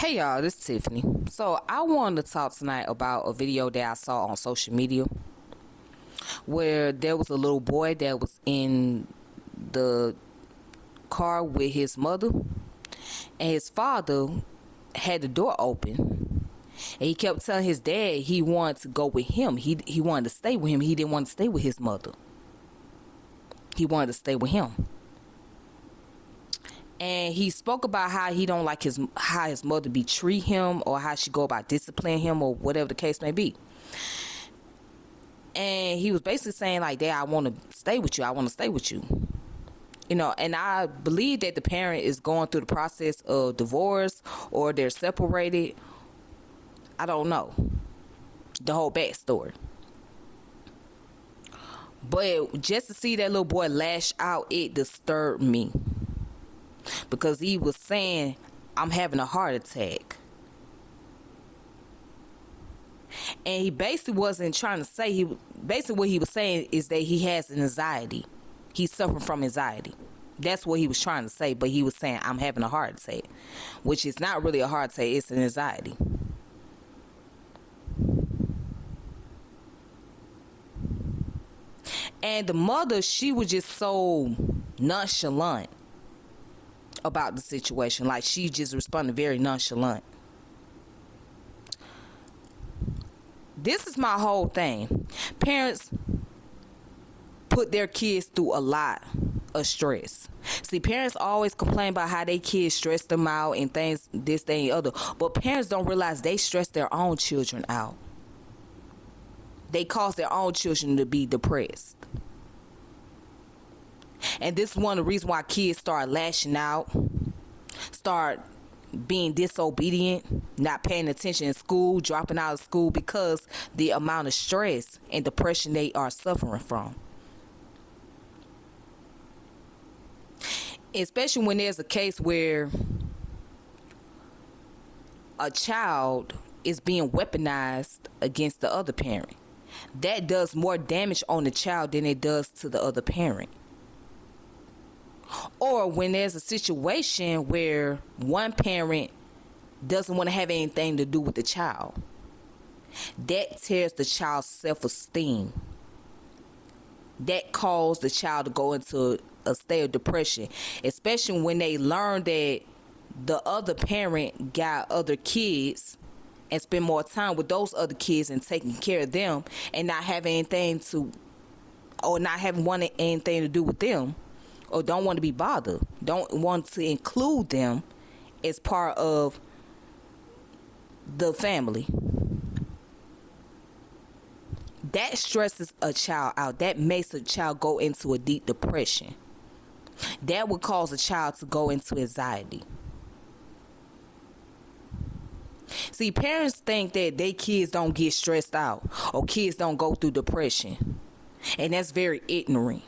Hey y'all, this is Tiffany. So I wanted to talk tonight about a video that I saw on social media where there was a little boy that was in the car with his mother, and his father had the door open, and he kept telling his dad he wanted to go with him. He wanted to stay with him. He didn't want to stay with his mother. He wanted to stay with him. And he spoke about how he don't like how his mother be treat him, or how she go about disciplining him, or whatever the case may be. And he was basically saying like, Dad, I want to stay with you. I want to stay with you. You know, and I believe that the parent is going through the process of divorce, or they're separated. I don't know the whole backstory. But just to see that little boy lash out, it disturbed me. Because he was saying, I'm having a heart attack. And he basically wasn't trying to say, basically what he was saying is that he has an anxiety. He's suffering from anxiety. That's what he was trying to say, but he was saying, I'm having a heart attack. Which is not really a heart attack, it's an anxiety. And the mother, she was just so nonchalant about the situation. Like, she just responded very nonchalant. This is my whole thing. Parents put their kids through a lot of stress. See, parents always complain about how their kids stress them out and things, this, that, and the other. But parents don't realize they stress their own children out. They cause their own children to be depressed. And this is one of the reasons why kids start lashing out, start being disobedient, not paying attention in school, dropping out of school, because the amount of stress and depression they are suffering from. Especially when there's a case where a child is being weaponized against the other parent. That does more damage on the child than it does to the other parent. Or when there's a situation where one parent doesn't want to have anything to do with the child. That tears the child's self-esteem. That causes the child to go into a state of depression. Especially when they learn that the other parent got other kids and spend more time with those other kids and taking care of them, and not having anything to, or not having wanted anything to do with them, or don't want to be bothered, don't want to include them as part of the family. That stresses a child out. That makes a child go into a deep depression. That would cause a child to go into anxiety. See, parents think that their kids don't get stressed out, or kids don't go through depression. And that's very ignorant.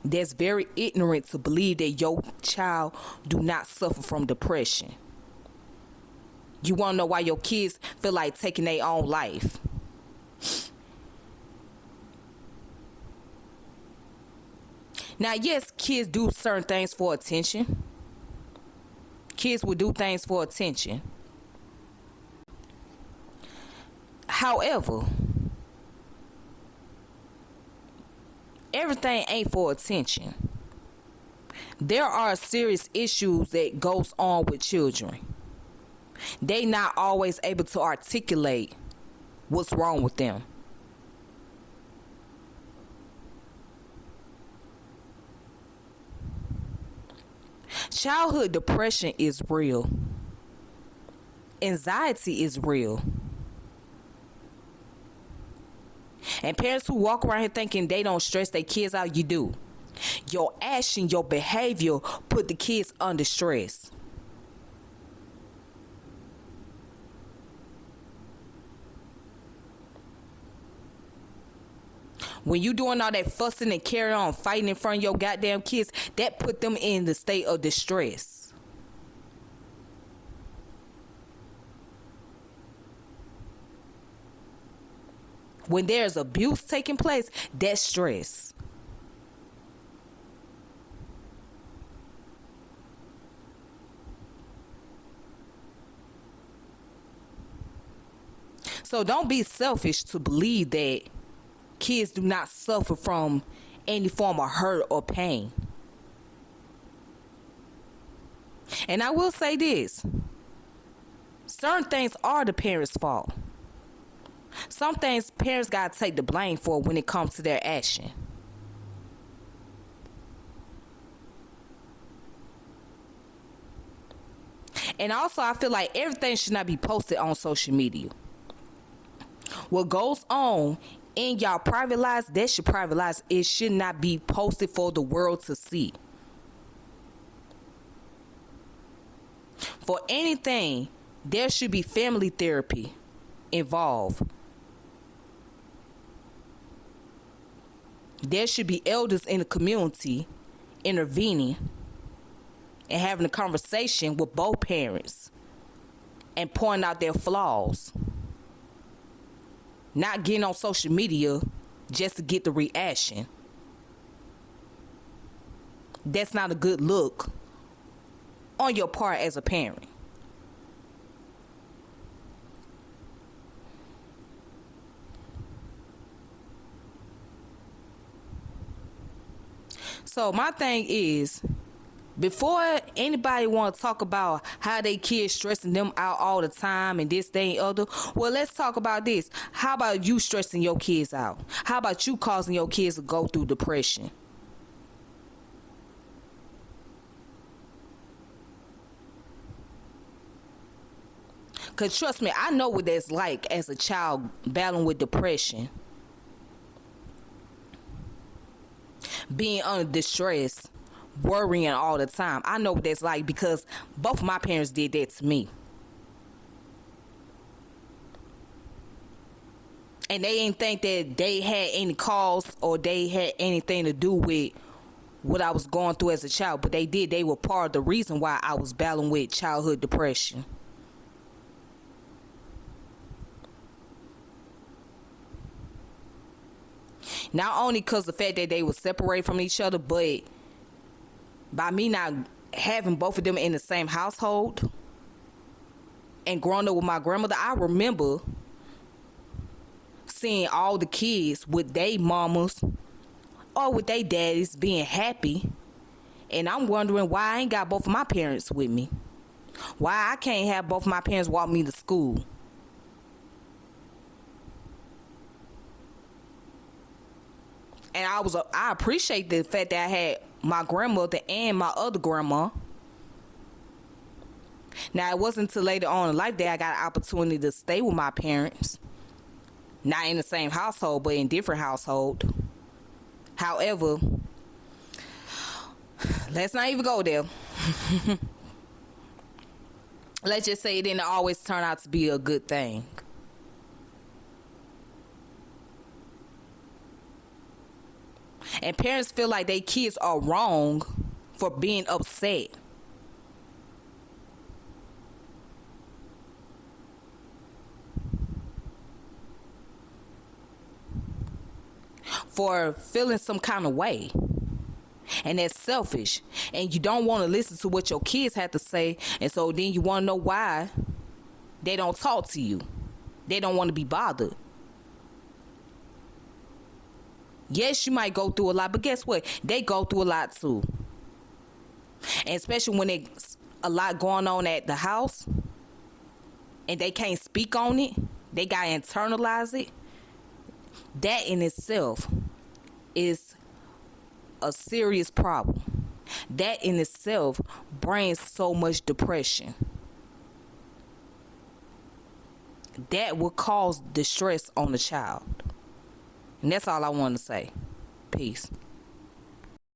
That's very ignorant to believe that your child do not suffer from depression. You want to know why your kids feel like taking their own life? Now, yes, kids do certain things for attention. Kids will do things for attention. However, everything ain't for attention. There are serious issues that goes on with children. They not always able to articulate what's wrong with them. Childhood depression is real. Anxiety is real. And parents who walk around here thinking they don't stress their kids out, you do. Your action, your behavior put the kids under stress. When you doing all that fussing and carrying on, fighting in front of your goddamn kids, that put them in the state of distress. When there's abuse taking place, that's stress. So don't be selfish to believe that kids do not suffer from any form of hurt or pain. And I will say this: certain things are the parents' fault. Some things parents gotta take the blame for when it comes to their action. And also, I feel like everything should not be posted on social media. What goes on in y'all private lives, that should private lives. It should not be posted for the world to see. For anything, there should be family therapy involved. There should be elders in the community intervening and having a conversation with both parents and pointing out their flaws. Not getting on social media just to get the reaction. That's not a good look on your part as a parent. So my thing is, before anybody want to talk about how they kids stressing them out all the time and this, that, and other, well, let's talk about this. How about you stressing your kids out? How about you causing your kids to go through depression? Because trust me, I know what that's like as a child battling with depression. Being under distress, worrying all the time. I know what that's like because both of my parents did that to me. And they didn't think that they had any cause or they had anything to do with what I was going through as a child, but they did. They were part of the reason why I was battling with childhood depression. Not only because the fact that they were separated from each other, but by me not having both of them in the same household and growing up with my grandmother, I remember seeing all the kids with their mamas or with their daddies being happy. And I'm wondering why I ain't got both of my parents with me. Why I can't have both of my parents walk me to school. And I appreciate the fact that I had my grandmother and my other grandma. Now, it wasn't until later on in life that I got an opportunity to stay with my parents. Not in the same household, but in different household. However, let's not even go there. Let's just say it didn't always turn out to be a good thing. And parents feel like their kids are wrong for being upset. For feeling some kind of way. And that's selfish. And you don't want to listen to what your kids have to say. And so then you want to know why they don't talk to you. They don't want to be bothered. Yes, you might go through a lot, but guess what? They go through a lot too. And especially when there's a lot going on at the house and they can't speak on it, they got to internalize it. That in itself is a serious problem. That in itself brings so much depression. That will cause distress on the child. And that's all I want to say. Peace.